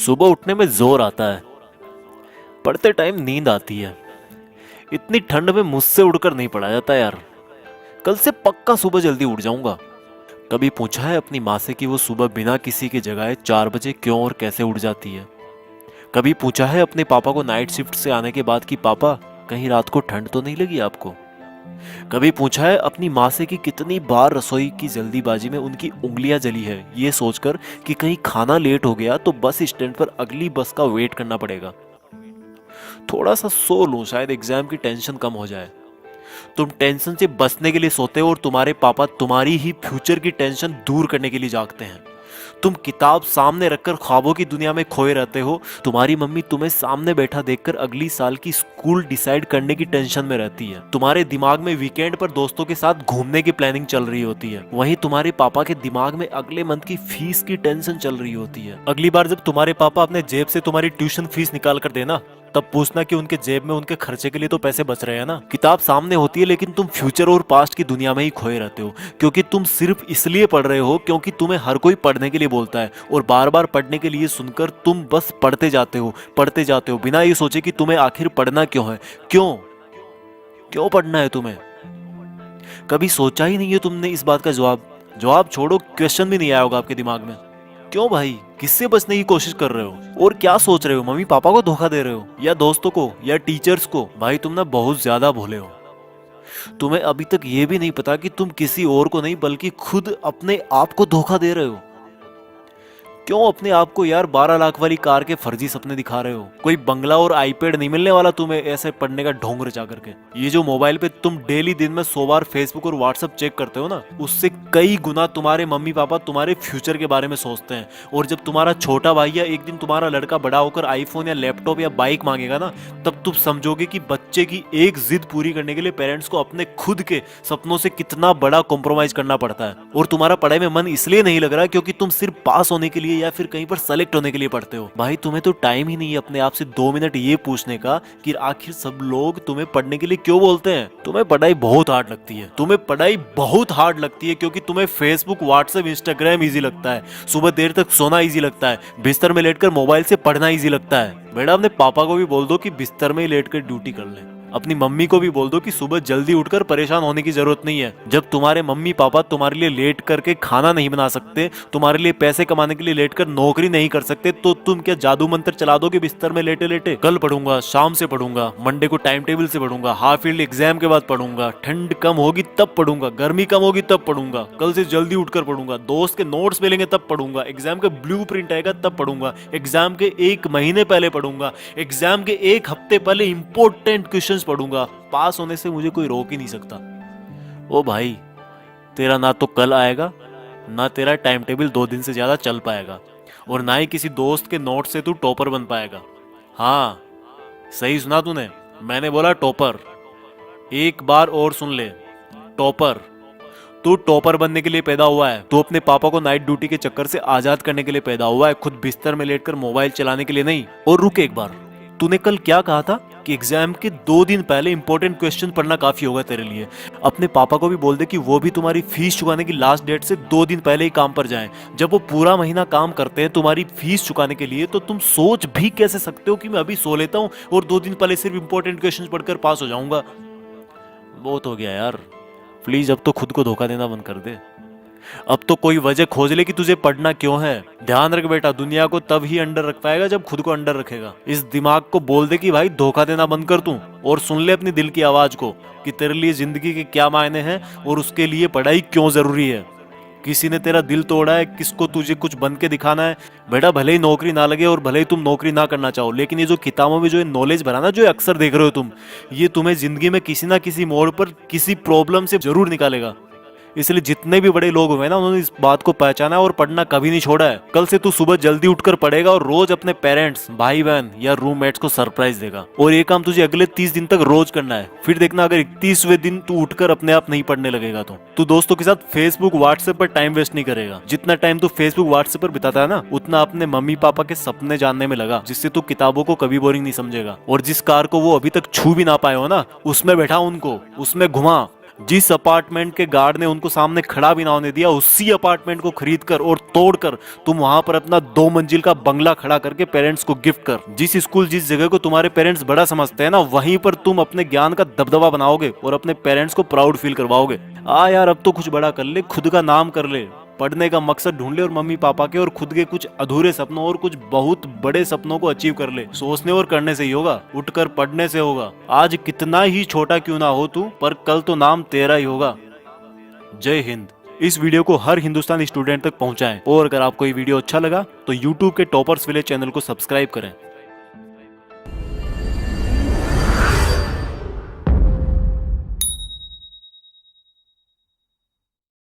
सुबह उठने में जोर आता है, पढ़ते टाइम नींद आती है। इतनी ठंड में मुझसे उड़कर नहीं पढ़ा जाता यार। कल से पक्का सुबह जल्दी उठ जाऊंगा। कभी पूछा है अपनी माँ से कि वो सुबह बिना किसी के जगाए 4 बजे क्यों और कैसे उठ जाती है? कभी पूछा है अपने पापा को नाइट शिफ्ट से आने के बाद कि पापा कहीं रात को ठंड तो नहीं लगी आपको? कभी पूछा है अपनी माँ से कि कितनी बार रसोई की जल्दीबाजी में उनकी उंगलियां जली है ये सोचकर कि कहीं खाना लेट हो गया तो बस स्टैंड पर अगली बस का वेट करना पड़ेगा। थोड़ा सा सो लूं शायद एग्जाम की टेंशन कम हो जाए। तुम टेंशन से बचने के लिए सोते हो और तुम्हारे पापा तुम्हारी ही फ्यूचर की टेंशन दूर करने के लिए जागते हैं। तुम किताब सामने रखकर ख्वाबों की दुनिया में खोए रहते हो। तुम्हारी मम्मी तुम्हें सामने बैठा देखकर अगली साल की स्कूल डिसाइड करने की टेंशन में रहती है। तुम्हारे दिमाग में वीकेंड पर दोस्तों के साथ घूमने की प्लानिंग चल रही होती है। वहीं तुम्हारे पापा के दिमाग में अगले मंथ की फीस की टेंशन चल रही होती है। अगली बार जब तुम्हारे पापा अपने जेब से तुम्हारी ट्यूशन फीस निकाल कर देना, तब पूछना कि उनके जेब में उनके खर्चे के लिए तो पैसे बच रहे हैं ना। किताब सामने होती है लेकिन तुम फ्यूचर और पास्ट की दुनिया में ही खोए रहते हो, क्योंकि तुम सिर्फ इसलिए पढ़ रहे हो क्योंकि तुम्हें हर कोई पढ़ने के लिए बोलता है, और बार बार पढ़ने के लिए सुनकर तुम बस पढ़ते जाते हो बिना ये सोचे कि तुम्हें आखिर पढ़ना क्यों है। क्यों क्यों पढ़ना है तुम्हें? कभी सोचा ही नहीं है तुमने इस बात का जवाब छोड़ो, क्वेश्चन भी नहीं आया होगा आपके दिमाग में। क्यों भाई, किससे बचने की कोशिश कर रहे हो और क्या सोच रहे हो? मम्मी पापा को धोखा दे रहे हो या दोस्तों को या टीचर्स को? भाई तुम ना बहुत ज्यादा भोले हो। तुम्हें अभी तक ये भी नहीं पता कि तुम किसी और को नहीं बल्कि खुद अपने आप को धोखा दे रहे हो। क्यों अपने आप को यार 12 लाख वाली कार के फर्जी सपने दिखा रहे हो? कोई बंगला और आईपैड नहीं मिलने वाला तुम्हें ऐसे पढ़ने का ढोंग रचा करके। ये जो मोबाइल पे तुम डेली दिन में 100 बार फेसबुक और व्हाट्सएप चेक करते हो ना, उससे कई गुना तुम्हारे मम्मी पापा तुम्हारे फ्यूचर के बारे में सोचते हैं। और जब तुम्हारा छोटा भाई या एक दिन तुम्हारा लड़का बड़ा होकर आईफोन या लैपटॉप या बाइक मांगेगा ना, तब तुम समझोगे कि बच्चे की एक जिद पूरी करने के लिए पेरेंट्स को अपने खुद के सपनों से कितना बड़ा कॉम्प्रोमाइज करना पड़ता है। और तुम्हारा पढ़ाई में मन इसलिए नहीं लग रहा क्योंकि तुम सिर्फ पास होने के लिए या फिर कहीं पर सेलेक्ट होने के लिए पढ़ते हो। भाई तुम्हें तो टाइम ही नहीं है अपने आप से 2 मिनट ये पूछने का कि आखिर सब लोग तुम्हें पढ़ने के लिए क्यों बोलते हैं। तुम्हें पढ़ाई बहुत हार्ड लगती है क्योंकि तुम्हें फेसबुक व्हाट्सएप इंस्टाग्राम इजी लगता है, सुबह देर तक सोना इजी लगता है, बिस्तर में लेटकर मोबाइल से पढ़ना इजी लगता है। बेटा अपने पापा को भी बोल दो कि बिस्तर में ही लेटकर ड्यूटी कर ले। अपनी मम्मी को भी बोल दो कि सुबह जल्दी उठकर परेशान होने की जरूरत नहीं है। जब तुम्हारे मम्मी पापा तुम्हारे लिए लेट करके खाना नहीं बना सकते, तुम्हारे लिए पैसे कमाने के लिए लेट कर नौकरी नहीं कर सकते, तो तुम क्या जादू मंत्र चला दोगे बिस्तर में लेटे लेटे? कल पढ़ूंगा, शाम से पढ़ूंगा, मंडे को टाइम टेबल से पढ़ूंगा, हाफ ईयरली एग्जाम के बाद पढ़ूंगा, ठंड कम होगी तब पढ़ूंगा, गर्मी कम होगी तब पढ़ूंगा, कल से जल्दी उठकर पढ़ूंगा, दोस्त के नोट्स मिलेंगे तब पढ़ूंगा, एग्जाम का ब्लू प्रिंट आएगा तब पढ़ूंगा, एग्जाम के 1 महीने पहले पढ़ूंगा, एग्जाम के 1 हफ्ते पहले इंपॉर्टेंट क्वेश्चंस पढ़ूंगा। पास होने से मुझे कोई रोक ही नहीं सकता। ओ भाई, तेरा ना तो कल आएगा, ना तेरा टाइम टेबल 2 दिन से ज्यादा चल पाएगा, और ना ही किसी दोस्त के नोट से तू टॉपर बन पाएगा। हाँ, सही सुना तूने, मैंने बोला टॉपर। एक बार और सुन ले, टॉपर। तू टॉपर बनने के लिए पैदा हुआ है। तू अपने पापा को नाइट ड्यूटी के चक्कर से आजाद करने के लिए पैदा हुआ है, खुद बिस्तर में लेटकर मोबाइल चलाने के लिए नहीं। और रुक एक बार, तूने कल क्या कहा था कि एग्जाम के 2 दिन पहले इंपॉर्टेंट क्वेश्चन पढ़ना काफी होगा तेरे लिए। अपने पापा को भी बोल दे कि वो भी तुम्हारी फीस चुकाने की लास्ट डेट से 2 दिन पहले ही काम पर जाएं। जब वो पूरा महीना काम करते हैं तुम्हारी फीस चुकाने के लिए, तो तुम सोच भी कैसे सकते हो कि मैं अभी सो लेता हूँ और 2 दिन पहले सिर्फ इंपॉर्टेंट क्वेश्चन पढ़कर पास हो जाऊंगा? बहुत हो गया यार, प्लीज अब तो खुद को धोखा देना बंद कर दे। अब तो कोई वजह खोज ले कि तुझे पढ़ना क्यों है। ध्यान रख बेटा, दुनिया को तब ही अंडर रख पाएगा जब खुद को अंडर रखेगा। इस दिमाग को बोल दे कि भाई धोखा देना बंद कर तू, और सुन ले अपनी दिल की आवाज को कि तेरे लिए जिंदगी के क्या मायने हैं और उसके लिए पढ़ाई क्यों जरूरी है। किसी ने तेरा दिल तोड़ा है, किसको तुझे कुछ बन के दिखाना है? बेटा भले ही नौकरी ना लगे और भले ही तुम नौकरी ना करना चाहो, लेकिन ये जो किताबों में जो ये नॉलेज भरा ना, जो अक्सर देख रहे हो तुम, ये तुम्हें जिंदगी में किसी ना किसी मोड़ पर किसी प्रॉब्लम से जरूर निकालेगा। इसलिए जितने भी बड़े लोग हुए ना, उन्होंने इस बात को पहचाना और पढ़ना कभी नहीं छोड़ा है। कल से तू सुबह जल्दी उठकर पढ़ेगा और रोज अपने पेरेंट्स, भाई बहन या रूममेट्स को सरप्राइज देगा। और ये काम तुझे अगले 30 दिन तक रोज करना है। फिर देखना अगर 31वें दिन तू उठकर अपने आप नहीं पढ़ने लगेगा तो तू दोस्तों के साथ फेसबुक व्हाट्सएप पर टाइम वेस्ट नहीं करेगा। जितना टाइम तू फेसबुक व्हाट्सएप पर बिताता है ना, उतना अपने मम्मी पापा के सपने जानने में लगा, जिससे तू किताबों को कभी बोरिंग नहीं समझेगा। और जिस कार को वो अभी तक छू भी ना पाए हो ना, उसमें बैठा उनको, उसमें घुमा, जिस अपार्टमेंट के गार्ड ने उनको सामने खड़ा भी ना होने दिया, उसी अपार्टमेंट को खरीद कर और तोड़कर तुम वहां पर अपना 2 मंजिल का बंगला खड़ा करके पेरेंट्स को गिफ्ट कर। जिस स्कूल जिस जगह को तुम्हारे पेरेंट्स बड़ा समझते हैं ना, वहीं पर तुम अपने ज्ञान का दबदबा बनाओगे और अपने पेरेंट्स को प्राउड फील करवाओगे। यार अब तो कुछ बड़ा कर ले, खुद का नाम कर ले, पढ़ने का मकसद ढूंढ ले और मम्मी पापा के और खुद के कुछ अधूरे सपनों और कुछ बहुत बड़े सपनों को अचीव कर ले। सोचने और करने से ही होगा, उठकर पढ़ने से होगा। आज कितना ही छोटा क्यों ना हो तू, पर कल तो नाम तेरा ही होगा। जय हिंद। इस वीडियो को हर हिंदुस्तानी स्टूडेंट तक पहुंचाएं और अगर आपको ये वीडियो अच्छा लगा तो YouTube के टॉपर्स विलेज चैनल को सब्सक्राइब करें।